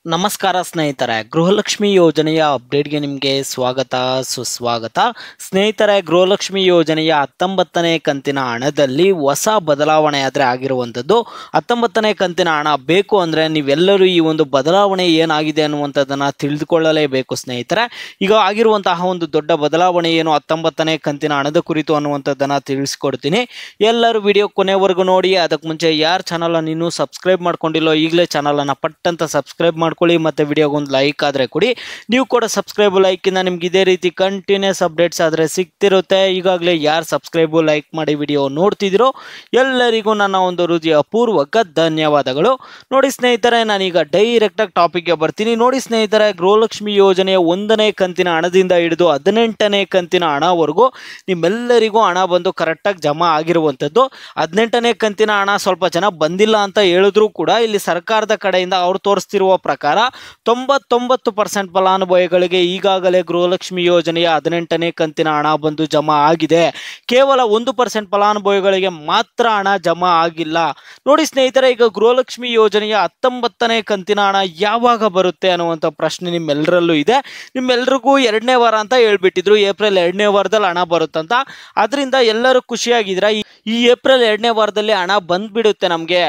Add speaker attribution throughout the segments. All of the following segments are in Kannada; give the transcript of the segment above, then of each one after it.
Speaker 1: ನಮಸ್ಕಾರ ಸ್ನೇಹಿತರೆ, ಗೃಹಲಕ್ಷ್ಮಿ ಯೋಜನೆಯ ಅಪ್ಡೇಟ್ಗೆ ನಿಮಗೆ ಸ್ವಾಗತ ಸುಸ್ವಾಗತ. ಸ್ನೇಹಿತರೆ, ಗೃಹಲಕ್ಷ್ಮಿ ಯೋಜನೆಯ 19ನೇ ಕಂತಿನ ಹಣದಲ್ಲಿ ಹೊಸ ಬದಲಾವಣೆ ಆದರೆ ಆಗಿರುವಂಥದ್ದು. 19ನೇ ಕಂತಿನ ಹಣ ಬೇಕು ಅಂದರೆ ನೀವೆಲ್ಲರೂ ಈ ಒಂದು ಬದಲಾವಣೆ ಏನಾಗಿದೆ ಅನ್ನುವಂಥದ್ದನ್ನು ತಿಳಿದುಕೊಳ್ಳಲೇಬೇಕು ಸ್ನೇಹಿತರೆ. ಈಗ ಆಗಿರುವಂತಹ ಒಂದು ದೊಡ್ಡ ಬದಲಾವಣೆ ಏನು, 19ನೇ ಕಂತಿನ ಹಣದ ಕುರಿತು ಅನ್ನುವಂಥದ್ದನ್ನು ತಿಳಿಸ್ಕೊಡ್ತೀನಿ. ಎಲ್ಲರೂ ವಿಡಿಯೋ ಕೊನೆವರೆಗೂ ನೋಡಿ. ಅದಕ್ಕೆ ಮುಂಚೆ ಯಾರು ಚಾನಲನ್ನು ಇನ್ನೂ ಸಬ್ಸ್ಕ್ರೈಬ್ ಮಾಡ್ಕೊಂಡಿಲ್ಲೋ ಈಗಲೇ ಚಾನಲನ್ನು ಪಟ್ಟಂತ ಸಬ್ಸ್ಕ್ರೈಬ್ ಮಾಡ್ಕೊಳ್ಳಿ. ಮತ್ತು ವಿಡಿಯೋಗೆ ಒಂದು ಲೈಕ್ ಆದರೆ ಕೊಡಿ. ನೀವು ಕೂಡ ಸಬ್ಸ್ಕ್ರೈಬ್ ಲೈಕಿಂದ ನಿಮ್ಗೆ ಇದೇ ರೀತಿ ಕಂಟಿನ್ಯೂಸ್ ಅಪ್ಡೇಟ್ಸ್ ಆದರೆ ಸಿಗ್ತಿರುತ್ತೆ. ಈಗಾಗಲೇ ಯಾರು ಸಬ್ಸ್ಕ್ರೈಬು ಲೈಕ್ ಮಾಡಿ ವಿಡಿಯೋ ನೋಡ್ತಿದ್ದೀರೋ ಎಲ್ಲರಿಗೂ ನನ್ನ ಒಂದು ಹೃದಯಪೂರ್ವಕ ಧನ್ಯವಾದಗಳು. ನೋಡಿ ಸ್ನೇಹಿತರೆ, ನಾನೀಗ ಡೈರೆಕ್ಟಾಗಿ ಟಾಪಿಕ್ಗೆ ಬರ್ತೀನಿ. ನೋಡಿ ಸ್ನೇಹಿತರೆ, ಗೃಹಲಕ್ಷ್ಮಿ ಯೋಜನೆಯ 1ನೇ ಕಂತಿನ ಹಣದಿಂದ ಹಿಡಿದು 18ನೇ ಕಂತಿನ ಹಣವರೆಗೂ ನಿಮ್ಮೆಲ್ಲರಿಗೂ ಹಣ ಬಂದು ಕರೆಕ್ಟಾಗಿ ಜಮಾ ಆಗಿರುವಂಥದ್ದು. 18ನೇ ಕಂತಿನ ಹಣ ಸ್ವಲ್ಪ ಜನ ಬಂದಿಲ್ಲ ಅಂತ ಹೇಳಿದ್ರು ಕೂಡ ಇಲ್ಲಿ ಸರ್ಕಾರದ ಕಡೆಯಿಂದ ಅವ್ರು ತೋರಿಸ್ತಿರುವ ಪ್ರಕಾರ 99% ಫಲಾನುಭವಿಗಳಿಗೆ ಈಗಾಗಲೇ ಗೃಹಲಕ್ಷ್ಮಿ ಯೋಜನೆಯ 18ನೇ ಕಂತಿನ ಹಣ ಬಂದು ಜಮಾ ಆಗಿದೆ. ಕೇವಲ 1% ಫಲಾನುಭವಿಗಳಿಗೆ ಮಾತ್ರ ಹಣ ಜಮಾ ಆಗಿಲ್ಲ. ನೋಡಿ ಸ್ನೇಹಿತರೆ, ಈಗ ಗೃಹಲಕ್ಷ್ಮಿ ಯೋಜನೆಯ 19ನೇ ಕಂತಿನ ಹಣ ಯಾವಾಗ ಬರುತ್ತೆ ಅನ್ನುವಂಥ ಪ್ರಶ್ನೆ ನಿಮ್ಮೆಲ್ಲರಲ್ಲೂ ಇದೆ. ನಿಮ್ಮೆಲ್ರಿಗೂ 2ನೇ ವಾರ ಅಂತ ಹೇಳ್ಬಿಟ್ಟಿದ್ರು, ಏಪ್ರಿಲ್ 2ನೇ ವಾರದಲ್ಲಿ ಹಣ ಬರುತ್ತಂತ. ಅದರಿಂದ ಎಲ್ಲರೂ ಖುಷಿಯಾಗಿದ್ದೀರಾ. ಈ ಏಪ್ರಿಲ್ 2ನೇ ವಾರದಲ್ಲಿ ಹಣ ಬಂದ್ಬಿಡುತ್ತೆ, ನಮಗೆ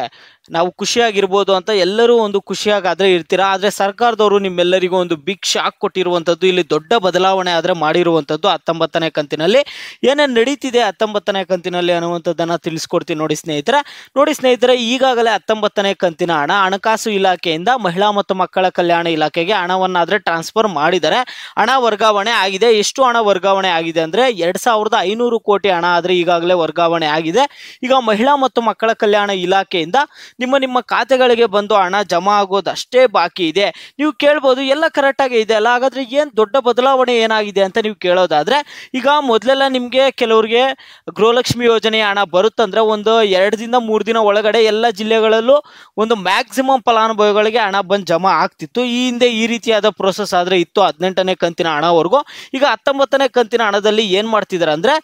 Speaker 1: ನಾವು ಖುಷಿಯಾಗಿರ್ಬೋದು ಅಂತ ಎಲ್ಲರೂ ಒಂದು ಖುಷಿಯಾಗಾದರೆ ಇರ್ತೀರಾ. ಆದರೆ ಸರ್ಕಾರದವರು ನಿಮ್ಮೆಲ್ಲರಿಗೂ ಒಂದು ಬಿಗ್ ಶಾಕ್ ಕೊಟ್ಟಿರುವಂಥದ್ದು, ಇಲ್ಲಿ ದೊಡ್ಡ ಬದಲಾವಣೆ ಆದರೆ ಮಾಡಿರುವಂಥದ್ದು. 19ನೇ ಕಂತಿನಲ್ಲಿ ಏನೇನು ನಡೀತಿದೆ 19ನೇ ಕಂತಿನಲ್ಲಿ ಅನ್ನುವಂಥದ್ದನ್ನು ತಿಳಿಸ್ಕೊಡ್ತೀನಿ. ನೋಡಿ ಸ್ನೇಹಿತರೆ, ಈಗಾಗಲೇ 19ನೇ ಕಂತಿನ ಹಣ ಹಣಕಾಸು ಇಲಾಖೆಯಿಂದ ಮಹಿಳಾ ಮತ್ತು ಮಕ್ಕಳ ಕಲ್ಯಾಣ ಇಲಾಖೆಗೆ ಹಣವನ್ನಾದರೆ ಟ್ರಾನ್ಸ್ಫರ್ ಮಾಡಿದ್ದಾರೆ. ಹಣ ವರ್ಗಾವಣೆ ಆಗಿದೆ. ಎಷ್ಟು ಹಣ ವರ್ಗಾವಣೆ ಆಗಿದೆ ಅಂದರೆ 2500 ಕೋಟಿ ಹಣ ಆದರೆ ಈಗಾಗಲೇ ವರ್ಗಾವಣೆ ಆಗಿದೆ. ಈಗ ಮಹಿಳಾ ಮತ್ತು ಮಕ್ಕಳ ಕಲ್ಯಾಣ ಇಲಾಖೆಯಿಂದ ನಿಮ್ಮ ಖಾತೆಗಳಿಗೆ ಬಂದು ಹಣ ಜಮಾ ಆಗೋದು ಅಷ್ಟೇ ಬಾಕಿ ಇದೆ. ನೀವು ಕೇಳ್ಬೋದು, ಎಲ್ಲ ಕರೆಕ್ಟಾಗಿ ಇದೆ ಅಲ್ಲ, ಹಾಗಾದ್ರೆ ಏನು ದೊಡ್ಡ ಬದಲಾವಣೆ ಏನಾಗಿದೆ ಅಂತ ನೀವು ಕೇಳೋದಾದ್ರೆ, ಈಗ ಮೊದಲೆಲ್ಲ ನಿಮಗೆ ಕೆಲವರಿಗೆ ಗೃಹಲಕ್ಷ್ಮಿ ಯೋಜನೆಯ ಹಣ ಬರುತ್ತಂದ್ರೆ ಒಂದು 2 ದಿಂದ 3 ದಿನ ಒಳಗಡೆ ಎಲ್ಲ ಜಿಲ್ಲೆಗಳಲ್ಲೂ ಒಂದು ಮ್ಯಾಕ್ಸಿಮಮ್ ಫಲಾನುಭವಿಗಳಿಗೆ ಹಣ ಬಂದು ಜಮಾ ಆಗ್ತಿತ್ತು. ಈ ಹಿಂದೆ ಈ ರೀತಿಯಾದ ಪ್ರೋಸೆಸ್ ಆದರೆ ಇತ್ತು 18ನೇ ಕಂತಿನ ಹಣವರೆಗೂ. ಈಗ 19ನೇ ಕಂತಿನ ಹಣದಲ್ಲಿ ಏನು ಮಾಡ್ತಿದ್ದಾರೆ ಅಂದರೆ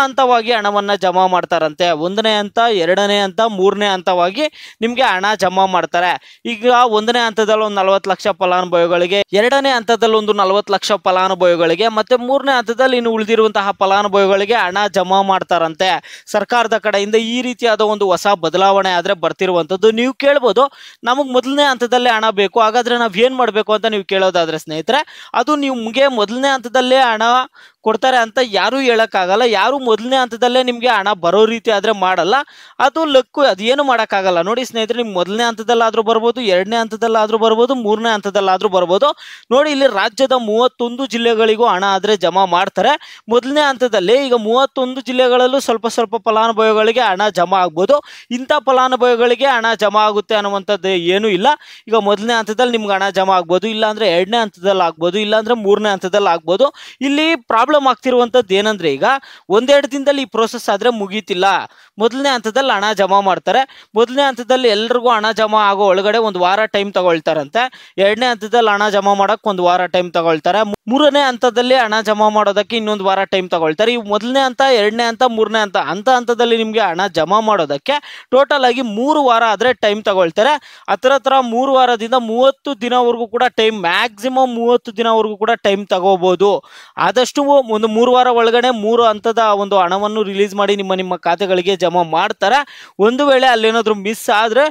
Speaker 1: ಹಂತವಾಗಿ ಹಣವನ್ನು ಜಮಾ ಮಾಡ್ತಾರಂತೆ. 1ನೇ ಹಂತ, 2ನೇ ಹಂತ, 3ನೇ ಹಂತವಾಗಿ ನಿಮಗೆ ಹಣ ಜಮಾ ಮಾಡ್ತಾರೆ. ಈಗ 1ನೇ ಹಂತದಲ್ಲಿ ಒಂದು 40 ಲಕ್ಷ ಫಲಾನುಭವಿಗಳಿಗೆ, 2ನೇ ಹಂತದಲ್ಲಿ ಒಂದು 40 ಲಕ್ಷ ಫಲಾನುಭವಿಗಳಿಗೆ, ಮತ್ತೆ 3ನೇ ಹಂತದಲ್ಲಿ ಇನ್ನು ಉಳಿದಿರುವಂತಹ ಫಲಾನುಭವಿಗಳಿಗೆ ಹಣ ಜಮಾ ಮಾಡ್ತಾರಂತೆ ಸರ್ಕಾರದ ಕಡೆಯಿಂದ. ಈ ರೀತಿಯಾದ ಒಂದು ಹೊಸ ಬದಲಾವಣೆ ಆದರೆ ಬರ್ತಿರುವಂಥದ್ದು. ನೀವು ಕೇಳ್ಬೋದು, ನಮಗೆ ಮೊದಲನೇ ಹಂತದಲ್ಲೇ ಹಣ ಬೇಕು, ಹಾಗಾದ್ರೆ ನಾವು ಏನು ಮಾಡಬೇಕು ಅಂತ ನೀವು ಕೇಳೋದಾದ್ರೆ ಸ್ನೇಹಿತರೆ, ಅದು ನಿಮಗೆ ಮೊದಲನೇ ಹಂತದಲ್ಲೇ ಹಣ ಕೊಡ್ತಾರೆ ಅಂತ ಯಾರೂ ಹೇಳೋಕ್ಕಾಗಲ್ಲ. ಯಾರು ಮೊದಲನೇ ಹಂತದಲ್ಲೇ ನಿಮಗೆ ಹಣ ಬರೋ ರೀತಿ ಆದರೆ ಮಾಡಲ್ಲ, ಅದು ಲಕ್ಕು, ಅದು ಏನು ಮಾಡೋಕ್ಕಾಗಲ್ಲ. ನೋಡಿ ಸ್ನೇಹಿತರೆ, ನಿಮ್ಗೆ ಮೊದಲನೇ ಹಂತದಲ್ಲಾದರೂ ಬರ್ಬೋದು, 2ನೇ ಹಂತದಲ್ಲಾದರೂ ಬರ್ಬೋದು, 3ನೇ ಹಂತದಲ್ಲಾದರೂ ಬರ್ಬೋದು. ನೋಡಿ, ಇಲ್ಲಿ ರಾಜ್ಯದ 31 ಜಿಲ್ಲೆಗಳಿಗೂ ಹಣ ಆದರೆ ಜಮಾ ಮಾಡ್ತಾರೆ ಮೊದಲನೇ ಹಂತದಲ್ಲಿ. ಈಗ 31 ಜಿಲ್ಲೆಗಳಲ್ಲೂ ಸ್ವಲ್ಪ ಫಲಾನುಭವಿಗಳಿಗೆ ಹಣ ಜಮಾ ಆಗ್ಬೋದು. ಇಂಥ ಫಲಾನುಭವಿಗಳಿಗೆ ಹಣ ಜಮಾ ಆಗುತ್ತೆ ಅನ್ನುವಂಥದ್ದು ಏನೂ ಇಲ್ಲ. ಈಗ ಮೊದಲನೇ ಹಂತದಲ್ಲಿ ನಿಮ್ಗೆ ಹಣ ಜಮಾ ಆಗ್ಬೋದು, ಇಲ್ಲಾಂದರೆ 2ನೇ ಹಂತದಲ್ಲಿ ಆಗ್ಬೋದು, ಇಲ್ಲಾಂದರೆ 3ನೇ ಹಂತದಲ್ಲಿ ಆಗ್ಬೋದು. ಇಲ್ಲಿ ಪ್ರಾಬ್ಲಮ್ ಆಗ್ತಿರುವಂಥದ್ದು ಏನಂದ್ರೆ, ಈಗ 1-2 ದಿನದಲ್ಲಿ ಈ ಪ್ರೋಸೆಸ್ ಆದರೆ ಮುಗೀತಿಲ್ಲ. ಮೊದಲನೇ ಹಂತದಲ್ಲಿ ಹಣ ಜಮಾ ಮಾಡ್ತಾರೆ. ಮೊದಲನೇ ಹಂತದಲ್ಲಿ ಎಲ್ರಿಗೂ ಹಣ ಜಮಾ ಆಗೋ ಒಳಗಡೆ 1 ವಾರ ಟೈಮ್ ತಗೊಳ್ತಾರಂತೆ. 2ನೇ ಹಂತದಲ್ಲಿ ಹಣ ಜಮಾ ಮಾಡೋಕ್ಕೆ 1 ವಾರ ಟೈಮ್ ತಗೊಳ್ತಾರೆ. 3ನೇ ಹಂತದಲ್ಲಿ ಹಣ ಜಮಾ ಮಾಡೋದಕ್ಕೆ ಇನ್ನೊಂದು ವಾರ ಟೈಮ್ ತಗೊಳ್ತಾರೆ. ಈ ಮೊದಲನೇ ಹಂತ, 2ನೇ ಹಂತ, 3ನೇ ಹಂತದಲ್ಲಿ ನಿಮಗೆ ಹಣ ಜಮಾ ಮಾಡೋದಕ್ಕೆ ಟೋಟಲ್ ಆಗಿ 3 ವಾರ ಆದರೆ ಟೈಮ್ ತಗೊಳ್ತಾರೆ. ಹತ್ರ 3 ವಾರದಿಂದ 30 ದಿನವರೆಗೂ ಕೂಡ ಟೈಮ್, ಮ್ಯಾಕ್ಸಿಮಮ್ 30 ದಿನವರೆಗೂ ಕೂಡ ಟೈಮ್ ತಗೋಬಹುದು. ಆದಷ್ಟು ಒಂದು 3 ವಾರ ಒಳಗಡೆ 3 ಹಂತದ ಒಂದು ಹಣವನ್ನು ರಿಲೀಸ್ ಮಾಡಿ ನಿಮ್ಮ ಖಾತೆಗಳಿಗೆ ಜಮಾ ಮಾಡ್ತಾರೆ. ಒಂದು ವೇಳೆ ಅಲ್ಲೇನಾದರೂ ಮಿಸ್ ಆದರೆ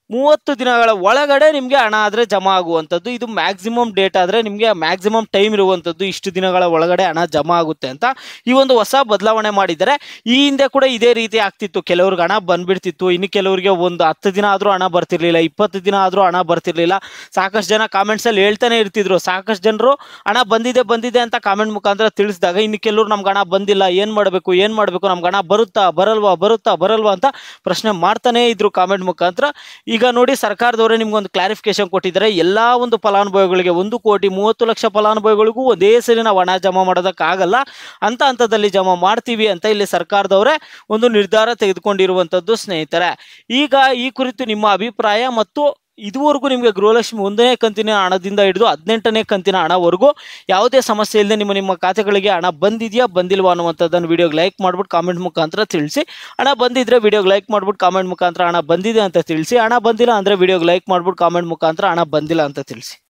Speaker 1: 30 ದಿನಗಳ ಒಳಗಡೆ ನಿಮಗೆ ಹಣ ಆದರೆ ಜಮಾ ಆಗುವಂಥದ್ದು. ಇದು ಮ್ಯಾಕ್ಸಿಮಮ್ ಡೇಟ್ ಆದರೆ ನಿಮಗೆ ಮ್ಯಾಕ್ಸಿಮಮ್ ಟೈಮ್ ಇರುವಂಥದ್ದು, ಇಷ್ಟು ದಿನಗಳ ಒಳಗಡೆ ಹಣ ಜಮಾ ಆಗುತ್ತೆ ಅಂತ ಈ ಒಂದು ಹೊಸ ಬದಲಾವಣೆ ಮಾಡಿದ್ದಾರೆ. ಈ ಹಿಂದೆ ಕೂಡ ಇದೇ ರೀತಿ ಆಗ್ತಿತ್ತು, ಕೆಲವ್ರಿಗೆ ಹಣ ಬಂದ್ಬಿಡ್ತಿತ್ತು, ಇನ್ನು ಕೆಲವರಿಗೆ ಒಂದು 10 ದಿನ ಆದರೂ ಹಣ ಬರ್ತಿರ್ಲಿಲ್ಲ, 20 ದಿನ ಆದರೂ ಹಣ ಬರ್ತಿರ್ಲಿಲ್ಲ. ಸಾಕಷ್ಟು ಜನ ಕಾಮೆಂಟ್ಸಲ್ಲಿ ಹೇಳ್ತಾನೆ ಇರ್ತಿದ್ರು. ಸಾಕಷ್ಟು ಜನರು ಹಣ ಬಂದಿದೆ ಅಂತ ಕಾಮೆಂಟ್ ಮುಖಾಂತರ ತಿಳಿಸಿದಾಗ, ಇನ್ನು ಕೆಲವರು ನಮ್ಗೆ ಹಣ ಬಂದಿಲ್ಲ, ಏನು ಮಾಡಬೇಕು, ನಮ್ಗೆ ಹಣ ಬರುತ್ತಾ ಬರಲ್ವಾ ಅಂತ ಪ್ರಶ್ನೆ ಮಾಡ್ತಾನೆ ಇದ್ರು ಕಾಮೆಂಟ್ ಮುಖಾಂತರ. ಈಗ ನೋಡಿ, ಸರ್ಕಾರದವರೇ ನಿಮ್ಗೊಂದು ಕ್ಲಾರಿಫಿಕೇಶನ್ ಕೊಟ್ಟಿದ್ದಾರೆ. ಎಲ್ಲಾ ಒಂದು ಫಲಾನುಭವಿಗಳಿಗೆ 1,30,00,000 ಫಲಾನುಭವಿಗಳಿಗೂ ಒಂದೇ ಸರಿ ನಾವು ಹಣ ಜಮಾ ಮಾಡೋದಕ್ಕಾಗಲ್ಲ, ಹಂತದಲ್ಲಿ ಜಮಾ ಮಾಡ್ತೀವಿ ಅಂತ ಇಲ್ಲಿ ಸರ್ಕಾರದವರೇ ಒಂದು ನಿರ್ಧಾರ ತೆಗೆದುಕೊಂಡಿರುವಂಥದ್ದು ಸ್ನೇಹಿತರೆ. ಈಗ ಈ ಕುರಿತು ನಿಮ್ಮ ಅಭಿಪ್ರಾಯ ಮತ್ತು ಇದುವರೆಗೂ ನಿಮಗೆ ಗೃಹಲಕ್ಷ್ಮಿ 1ನೇ ಕಂತಿನ ಹಣದಿಂದ ಹಿಡಿದು 18ನೇ ಕಂತಿನ ಹಣವರೆಗೂ ಯಾವುದೇ ಸಮಸ್ಯೆ ಇಲ್ಲದೆ ನಿಮ್ಮ ಖಾತೆಗಳಿಗೆ ಹಣ ಬಂದಿದೆಯಾ ಬಂದಿಲ್ವಾ ಅನ್ನುವಂಥದ್ದನ್ನು ವಿಡಿಯೋಗೆ ಲೈಕ್ ಮಾಡ್ಬಿಟ್ಟು ಕಾಮೆಂಟ್ ಮುಖಾಂತರ ತಿಳಿಸಿ. ಹಣ ಬಂದಿದ್ರೆ ವಿಡಿಯೋಗೆ ಲೈಕ್ ಮಾಡ್ಬಿಟ್ಟು ಕಾಮೆಂಟ್ ಮುಖಾಂತರ ಹಣ ಬಂದಿದೆ ಅಂತ ತಿಳಿಸಿ. ಹಣ ಬಂದಿಲ್ಲ ಅಂದರೆ ವಿಡಿಯೋಗೆ ಲೈಕ್ ಮಾಡ್ಬಿಟ್ಟು ಕಾಮೆಂಟ್ ಮುಖಾಂತರ ಹಣ ಬಂದಿಲ್ಲ ಅಂತ ತಿಳಿಸಿ.